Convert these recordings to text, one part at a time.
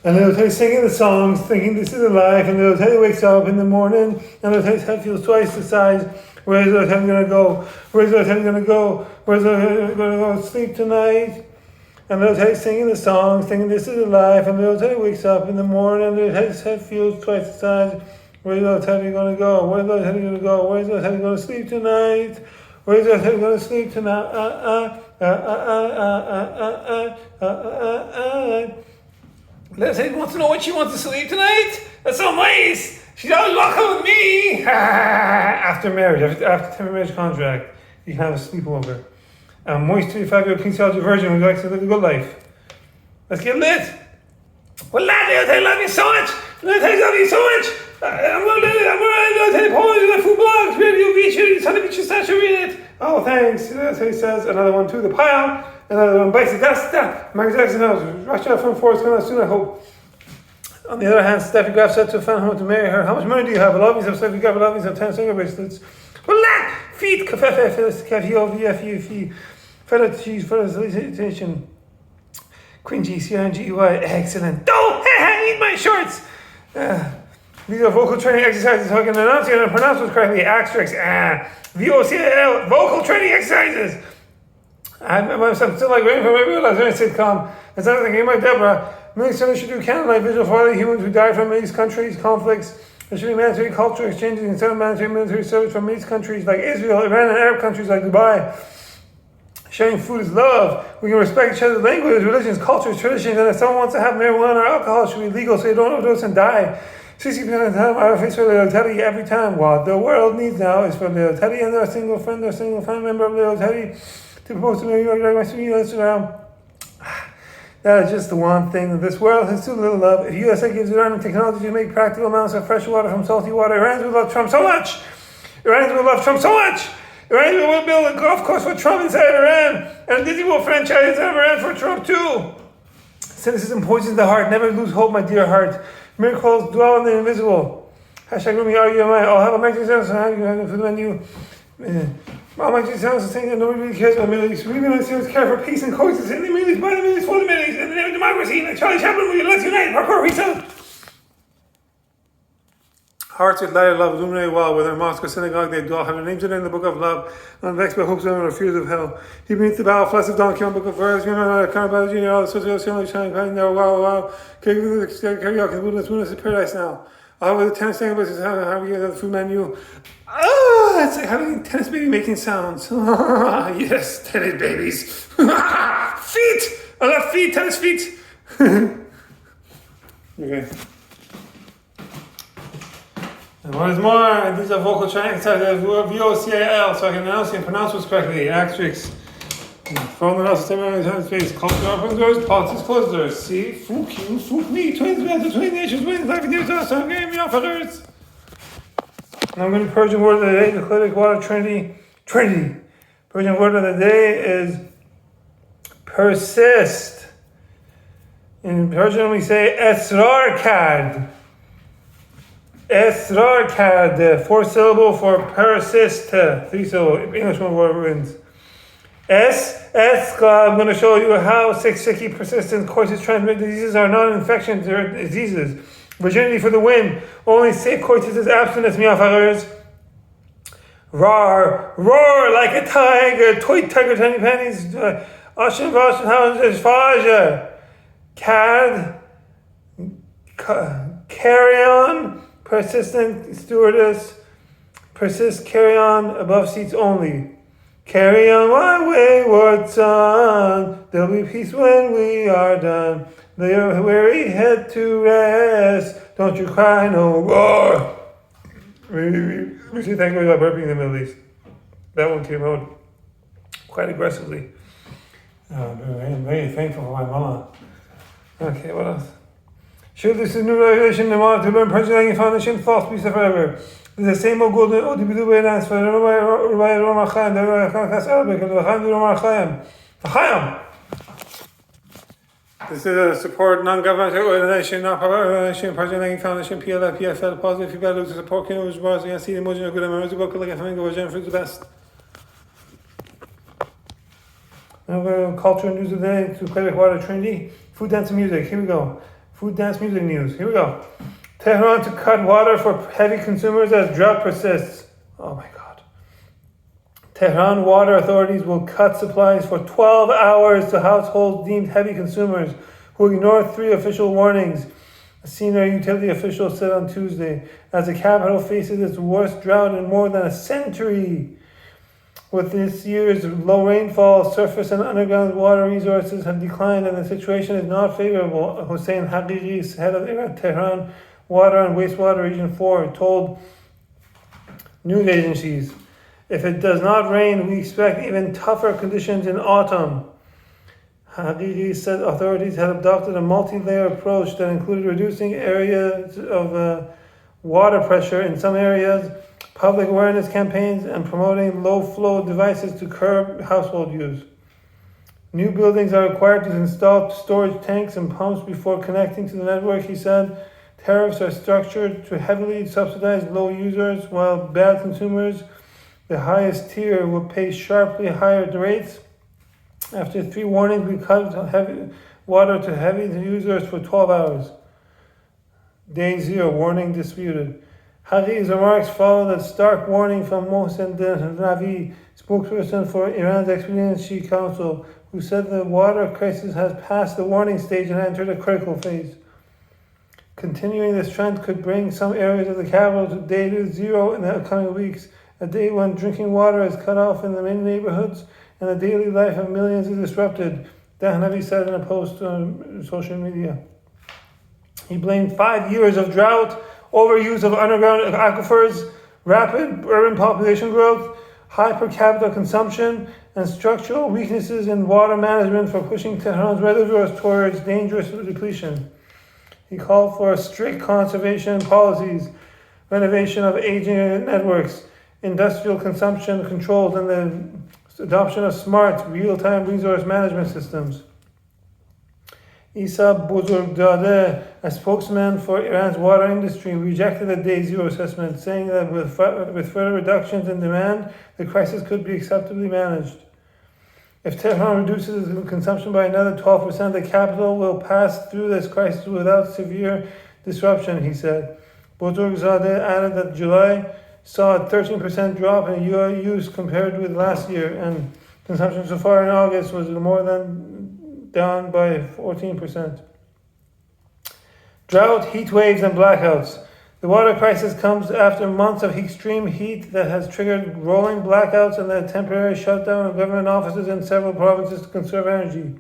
And little Teddy singing the songs, thinking this is a life. And little Teddy wakes up in the morning, and little Teddy's head feels twice the size. Where's little Teddy gonna go? Where's little Teddy gonna go? Where's little Teddy gonna go sleep tonight? And little Teddy singing the songs, thinking this is a life. And little Teddy wakes up in the morning, and little Teddy's head feels twice the size. Where's little Teddy gonna go? Where's little Teddy gonna go? Where's little Teddy gonna sleep tonight? Where's little Teddy gonna sleep tonight? Little Teddy wants to know when she wants to sleep tonight. That's so nice. She's always walking with me. After marriage, after marriage contract, you can have a sleepover. A moist 25-year-old King Soldier virgin who likes to live a good life. Let's get lit. Well, lad, I love you so much. I love you so much. I'm going to tell you poems, like food blogs, radio features, Sunday Beach, Sasha, read it. Oh, thanks. That's what he says. Another one to the pile. Another one bites the dust. Michael Jackson knows. Rush out from forest coming out soon, I hope. On the other hand, Steffi Graf said to a fan who wanted to marry her, how much money do you have? I love you some Steffi Graf, I love you some 10 finger bracelets. Well, lad, feet, kafefe, F-E-O-V-F-E-F-E, felicitation, cringy, C-I-N-G-E-Y, excellent. Oh, eat my shorts. These are vocal training exercises so I can announce it and pronounce it correctly. Asterisk, V-O-C-A-L, vocal training exercises. I'm still like waiting for my real life sitcom. It's not like my Deborah. Millions should do candlelight vigil for all the humans who died from these countries, conflicts. There should be mandatory cultural exchanges instead of mandatory military service from these countries like Israel, Iran, and Arab countries like Dubai. Sharing food is love. We can respect each other's languages, religions, cultures, traditions, and if someone wants to have marijuana or alcohol, it should be legal so you don't overdose and die. 60% of the time, I face for Little Teddy every time. What the world needs now is for Little Teddy and their single friend or single family member of Little Teddy to propose to me like my sweet Instagram. That is just the one thing that this world has too little of. If USA gives Iran the technology to make practical amounts of fresh water from salty water, Iranians will love Trump so much. Iranians will love Trump so much. Iranians will build a golf course for Trump inside Iran and a Disney World franchise inside Iran for Trump too. Cynicism poisons the heart. Never lose hope, my dear heart. Miracles dwell in the invisible. Hashtag Rumi RUMI. I'll have a magic sound for the menu. All magic sounds are saying that nobody really cares about the Middle East. We really care for peace and coexistence in the Middle East, by the Middle East, for the Middle East, in the name of democracy, like Charlie Chaplin, we let's unite, parkour, peace out. Hearts with light of love illuminate well, whether in mosque or synagogue, they all have their names in the book of love, unvexed by hopes or fears of hell. He beneath the bow, flesh of donkey on book of verse, you know, kind of biology, all the sorts of shining, wow, carry on, the wilderness is paradise now. With the tennis thing, how we get the food menu. It's like having tennis baby making sounds. Yes, tennis babies. Feet! I love feet, tennis feet. Okay. And what is more, these are vocal training exercises, V-O-C-A-L, so I can announce and pronounce this correctly. Asterisk. From the last time space, culture opens doors, politics closes doors. See? Fook you, fook me, twins, the 20 nations, wins, life and dear us, I'm getting me off others. And I'm going to Persian word of the day, the Clitic water Trinity. Persian word of the day is persist. In Persian we say esrar kard. Esrar kard, 4 syllable for persist, 3 syllable. English one word wins. I'm going to show you how sticky, persistent, coitus transmitted diseases are non-infections or diseases. Virginity for the win. Only safe coitus is abstinence, miafagers. Roar like a tiger. Toy tiger, tiny panties. Ashen Vashen houses, faja. Carry on. Persistent stewardess. Persist, carry on. Above seats only. Carry on my wayward son, there'll be peace when we are done. Lay your weary head to rest, don't you cry no more. We should thank God about burping in the Middle East. That one came out quite aggressively. I'm very thankful for my mama. Okay, what else? Sure, this is new revelation, the mom to learn Persian foundation, false peace forever. The same old golden ODB way dance for Rabbi Roma Chaim, the Rabbi Arabic, and the Chaim Roma Chaim. This is a support non-governmental organization, non-profit organization, Persian Language Foundation, PLF, PFL, positive feedback to support Kino Bars against the emotion of good memories of book like a flamingo or Jennifer's the best. Culture and news of the day to Clitic water Trinity, food, dance, and music. Here we go. Food, dance, music news. Here we go. Tehran to cut water for heavy consumers as drought persists. Oh my God. Tehran water authorities will cut supplies for 12 hours to households deemed heavy consumers who ignore 3 official warnings, a senior utility official said on Tuesday, as the capital faces its worst drought in more than a century. With this year's low rainfall, surface and underground water resources have declined and the situation is not favorable, Hossein Haqiqi, head of Tehran Water and Wastewater Region 4, told news agencies. If it does not rain, we expect even tougher conditions in autumn. Haqiqi said authorities had adopted a multi-layer approach that included reducing areas of water pressure in some areas, public awareness campaigns, and promoting low-flow devices to curb household use. New buildings are required to install storage tanks and pumps before connecting to the network, he said. Tariffs are structured to heavily subsidize low users, while bad consumers, the highest tier, will pay sharply higher rates. After 3 warnings, we cut heavy water to heavy users for 12 hours. Day 0, warning disputed. Haqiqi's remarks followed a stark warning from Mohsen Ravi, spokesperson for Iran's Expediency Council, who said the water crisis has passed the warning stage and entered a critical phase. Continuing this trend could bring some areas of the capital to day 0 in the coming weeks, a day when drinking water is cut off in the main neighborhoods and the daily life of millions is disrupted, Dahnavi said in a post on social media. He blamed 5 years of drought, overuse of underground aquifers, rapid urban population growth, high per capita consumption, and structural weaknesses in water management for pushing Tehran's reservoirs towards dangerous depletion. He called for strict conservation policies, renovation of aging networks, industrial consumption controls, and the adoption of smart, real-time resource management systems. Isa Bozorgzadeh, a spokesman for Iran's water industry, rejected the Day 0 assessment, saying that with further reductions in demand, the crisis could be acceptably managed. If Tehran reduces consumption by another 12%, the capital will pass through this crisis without severe disruption, he said. Bozorgzadeh added that July saw a 13% drop in use compared with last year, and consumption so far in August was more than down by 14%. Drought, heat waves, and blackouts. The water crisis comes after months of extreme heat that has triggered rolling blackouts and the temporary shutdown of government offices in several provinces to conserve energy.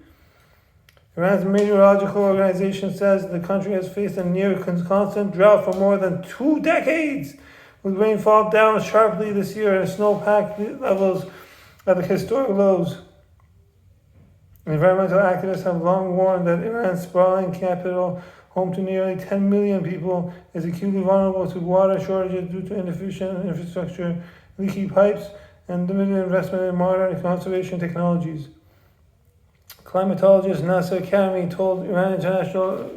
Iran's meteorological organization says the country has faced a near constant drought for more than 2 decades, with rainfall down sharply this year and snowpack levels at the historic lows. Environmental activists have long warned that Iran's sprawling capital, home to nearly 10 million people, is acutely vulnerable to water shortages due to inefficient infrastructure, leaky pipes, and limited investment in modern conservation technologies. Climatologist Nasser Karami told Iran International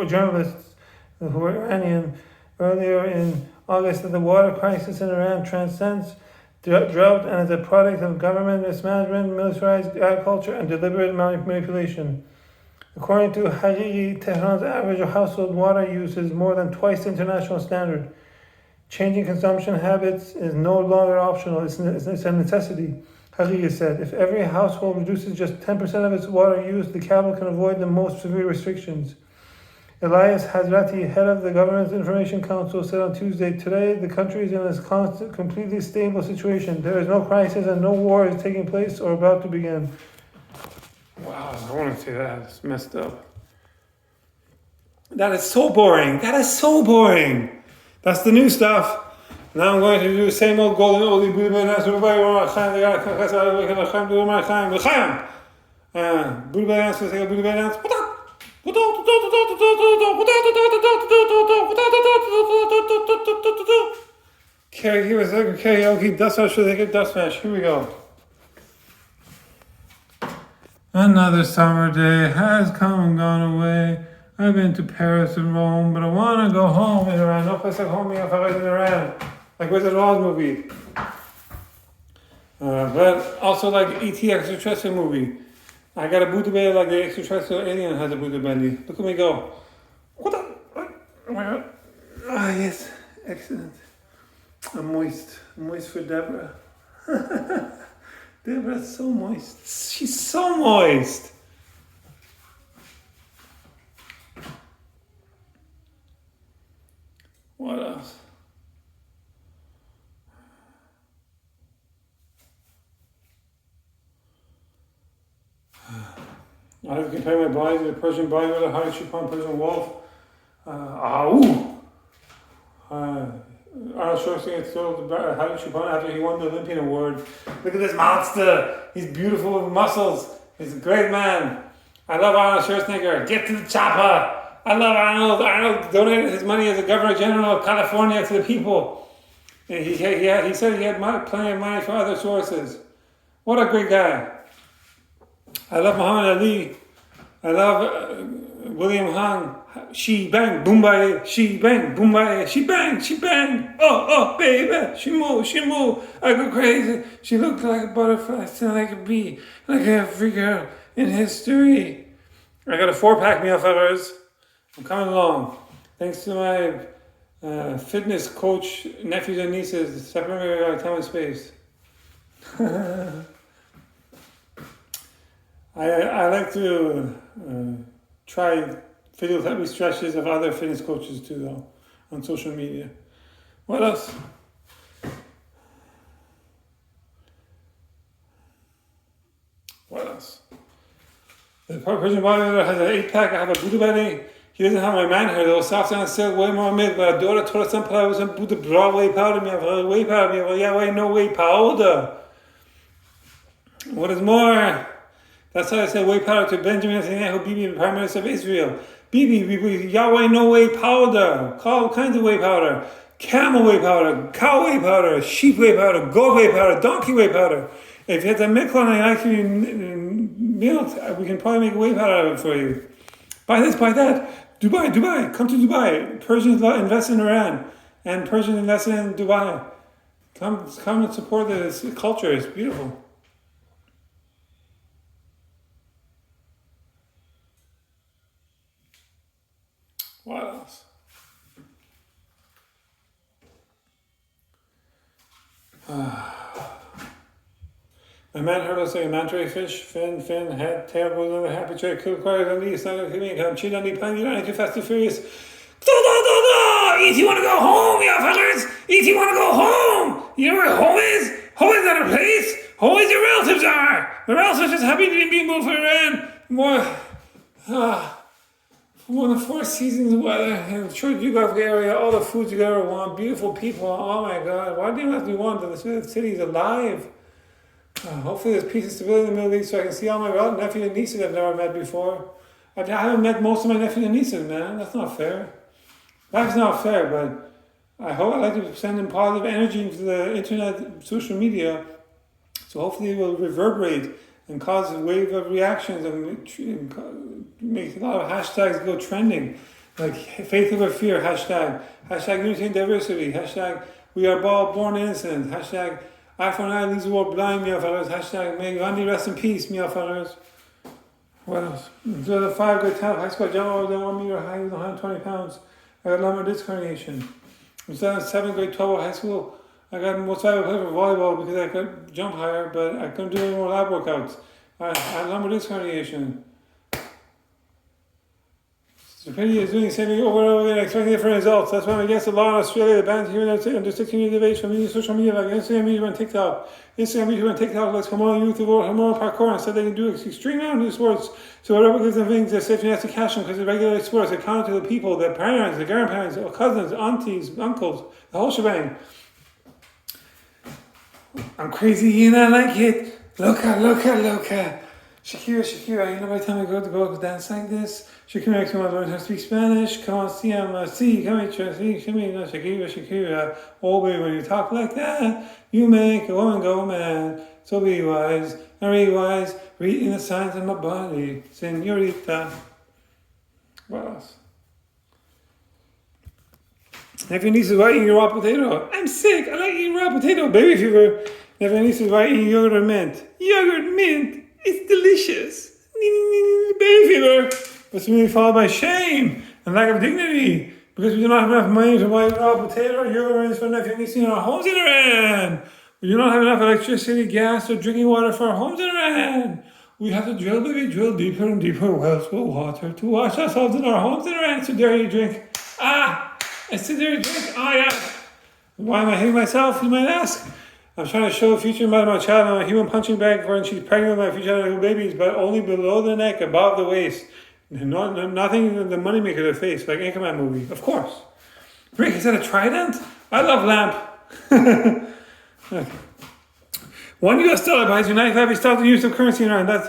journalists who are Iranian earlier in August that the water crisis in Iran transcends drought and is a product of government mismanagement, militarized agriculture, and deliberate manipulation. According to Haqiqi, Tehran's average household water use is more than twice the international standard. Changing consumption habits is no longer optional, it's a necessity, Haqiqi said. If every household reduces just 10% of its water use, the capital can avoid the most severe restrictions. Elias Hazrati, head of the government's information council, said on Tuesday, today the country is in a completely stable situation. There is no crisis and no war is taking place or about to begin. Wow, I want to say that. It's messed up. That is so boring. That is so boring. That's the new stuff. Now I'm going to do the same old golden oldie. Karaoke dust smash for the dust smash. Here we go. Another summer day has come and gone away. I've been to Paris and Rome, but I want to go home in Iran. No place like home if I was in Iran. Like Wizard of Oz movie. But also like E.T. Extraterrestrial movie. I got a Buddha belly like the extraterrestrial alien has a Buddha belly. Look at me go. What the? Oh my god. Ah, yes. Excellent. I'm moist. I'm moist for Deborah. Deborah's so moist. She's so moist. What else? I have to compare my body to the Persian body with a high Chupon Persian wolf. Arnold Schwarzenegger told the Harry Chupon after he won the Olympian award. Look at this monster. He's beautiful with muscles. He's a great man. I love Arnold Schwarzenegger. Get to the chopper. I love Arnold. Arnold donated his money as the Governor General of California to the people. And he said he had plenty of money from other sources. What a great guy. I love Muhammad Ali. I love William Hung. She bang, boom bye, she bang, boom bye, she bang, she bang. Oh, baby, she move, she move. I go crazy. She looked like a butterfly, still like a bee, like every girl in history. I got a 4-pack meal, fellas. I'm coming along. Thanks to my fitness coach, nephews and nieces, separated by time and space. I like to try video therapy stretches of other fitness coaches too, though, on social media. What else? What else? The Persian bodybuilder has an 8-pack. I have a Buddha belly. He doesn't have my man hair though. Soft and silk, way more milk. But aDele told us some powder, some Buddha bra whey powder. Me have whey powder. Me have yeah, whey no whey powder. What is more? That's why I said whey powder to Benjamin Netanyahu, Bibi, the Prime Minister of Israel. Bibi, Yahweh no whey powder. All kinds of whey powder. Camel whey powder, cow whey powder, sheep whey powder, goat whey powder, donkey whey powder. If you had the milk on and I like you milk, we can probably make whey powder out of it for you. Buy this, buy that. Dubai, come to Dubai. Persians invest in Iran and Persians invest in Dubai. Come and support this culture. It's beautiful. What else? My man heard us say manta fish, fin, head, tail goes on the happy tray, cool quiet on the side of the coming, come cheat on the plan, you're not too fast and furious. E.T. wanna go home, you fuckers! E.T. wanna go home! You know where home is? Home is not a place! Home is your relatives are! The relatives are just happy to be moved for Iran. One of the 4 seasons of weather in the short geographic area, all the foods you ever want, beautiful people, oh my god, why do you have to want that the city is alive? Hopefully there's peace and stability in the Middle East so I can see all my nephews and nieces I've never met before. I haven't met most of my nephews and nieces, man. That's not fair. Life's not fair, but I like to send them positive energy into the internet, social media, so hopefully it will reverberate and cause a wave of reactions and make a lot of hashtags go trending, like faith over fear, hashtag unity and diversity, hashtag we are all born innocent, hashtag eye for an eye leaves the world blind, meow fellas, hashtag may Gandhi rest in peace, meow fellas. What else? So the 5 grade top high school jump over the 1 meter high with 120 pounds. I got lumbar disc herniation. I'm still in 7th grade 12 high school. I got most valuable player for volleyball because I could jump higher, but I couldn't do any more lab workouts. I had lumbar disc herniation. Stupidity is doing the same thing over and over again, expecting different results. That's why I'm against the law in Australia that bans here under 16 years of age from using social media like Instagram, YouTube, and TikTok. Instagram, YouTube, and TikTok lets Hmong youth avoid Hmong parkour and said they can do extreme mountain sports. So whatever gives them things, they're safe enough to catch them because they're regular sports. They count to the people, their parents, their grandparents, their cousins, aunties, uncles, the whole shebang. I'm crazy and I like it. Loca. Shakira, you know by the time I go to go dance like this, Shakira makes me want to learn how to speak Spanish. Come on, see, come here, no, Shakira. Oh, baby, when you talk like that, you make a woman go mad. So be wise, reading the signs of my body, senorita. What else? If your niece is eating your raw potato, I'm sick, I like eating raw potato, baby fever. If your niece is eating yogurt or mint, it's delicious. baby fever, but soon followed by shame and lack of dignity because we do not have enough money to buy raw potato or euro rings for nephew and in our homes in Iran. We do not have enough electricity, gas, or drinking water for our homes in Iran. We have to drill deeper and deeper wells with water to wash ourselves in our homes in Iran. So dare you drink. It's a dare you drink. Yeah. Why am I hitting myself, you might ask? I'm trying to show a future mother of my child. I'm a human punching bag for her, and she's pregnant with my future little babies, but only below the neck, above the waist. Nothing in the moneymaker of the face, like Anchorman movie, of course. Rick, is that a trident? I love lamp. $1 buys you 95 stock the use of currency in Iran. That's,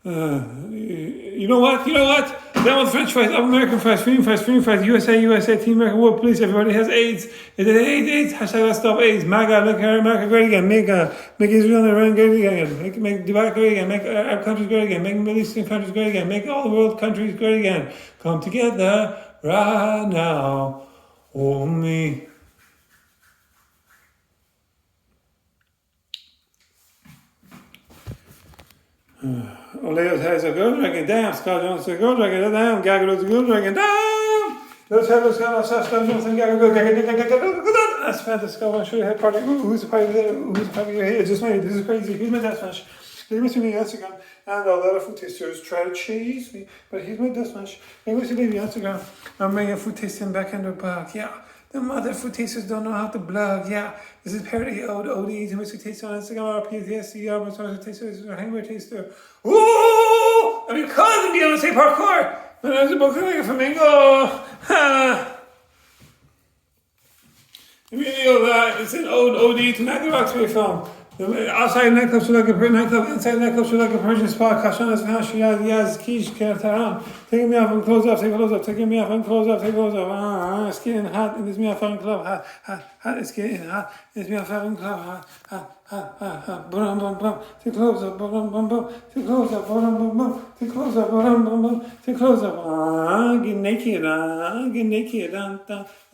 you know what? That one's French fries, American fries, freedom fries, USA, Team America, World Police, everybody has AIDS. Is it AIDS? Hashtag let's stop AIDS. MAGA, make America great again. Make Israel and Iran great again. Make Dubai great again. Make Arab countries great again. Make Middle Eastern countries great again. Make all the world countries great again. Come together right now. Oh, me. Oleo's has a good dragon, damn, Scott Jones a good dragon, damn, Gagado's a good dragon, damn! Let's have a Scott Jones and Gagago, that's fantastic. I want to show you head party. Ooh, who's the party there? Who's the party here? It's just me, this is crazy. Here's my death match. They must be me Instagram, and a lot of food tasters try to chase me, but here's my death match. They must be Instagram. I'm bringing food tasting back in the back, yeah. The mother food tasters don't know how to blog, yeah. This is parody ode ODs, who taste on Instagram, or PTSD, or tasters, or hangover taster. Ooh! I'm your cousin, Beyonce parkour! And there's a book like a flamingo. The meaning of that is an ode OD to Matthew Roxbury film. Outside nightclubs are like a nightclub, inside nightclubs are like a Persian spot. Kashan is Hash, Yaz, Kish, Kertaran. Taking me off and close up, taking me off and close up. It's getting hot, and it's me off and club, hot, it's getting hot, it's me off and club, hot, bum, bum, bum, to close up, bum, bum, bum, to close up, bum, bum, bum, to close up, bum, bum, bum, to close up, get naked, dun, I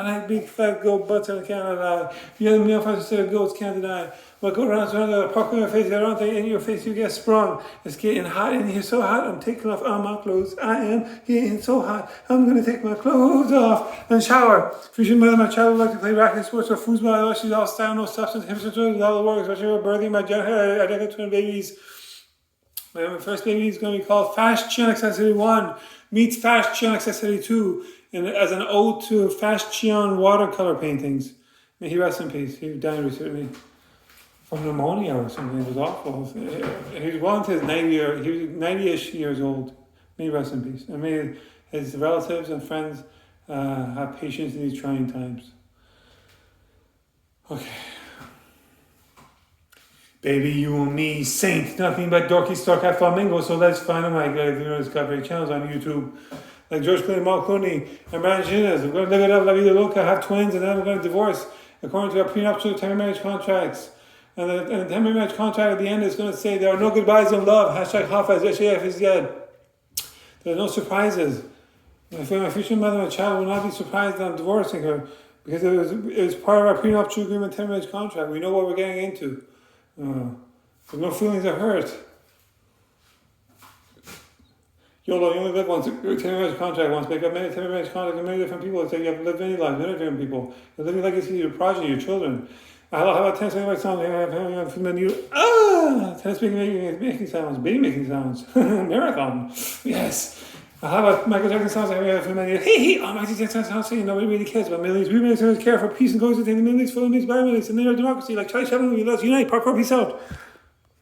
like big fat goat butts and I can't lie. You have me off as a goats can't deny. But go around the park in your face, I don't think in your face you get sprung. It's getting hot in here, so hot, I'm taking off all my clothes. I am getting so hot, I'm gonna take my clothes off and shower. Future mother, my child would like to play racket sports or foosball. She's all style, no substance, hipster with all the work, especially her birthing my identical twin babies. My first baby is going to be called Fast Chion Accessory 1 meets Fast Chion Accessory 2 and as an ode to Fast Chion watercolor paintings. May he rest in peace. He died recently from pneumonia or something. It was awful. He was well into his 90-ish years old. May he rest in peace. And may his relatives and friends have patience in these trying times. Okay. Baby, you and me, saint, nothing but dorky stork at flamingo, so let's find them like discovery channels on YouTube. Like George Clooney, Mark Clooney, and Brian Chinez. We're going to live it up, La Vida Loca, have twins, and then we're going to divorce according to our prenuptial temporary marriage contracts. And the temporary marriage contract at the end is going to say there are no goodbyes in love. Hashtag Hafez, SAF is dead. There are no surprises. My future mother and child will not be surprised that I'm divorcing her because it was part of our prenuptial agreement temporary marriage contract. We know what we're getting into. There's no feelings of hurt. YOLO, you only live once. 10-marriage contract once. Make up many 10-marriage contracts with many different people. It's like you have to live many lives, many different people. You're living legacy, your progeny, your children. How about 10 speaking songs? Tennis speaking making sounds, baby making sounds. Marathon. Yes. How about Michael Jackson sounds like we have for many? Michael Jackson sounds saying nobody really cares about Middle East. We really care for peace and goals within the Middle East, for the Middle East, by Middle East, and their democracy. Like Charlie Chaplin, let's unite. Parkour, peace out.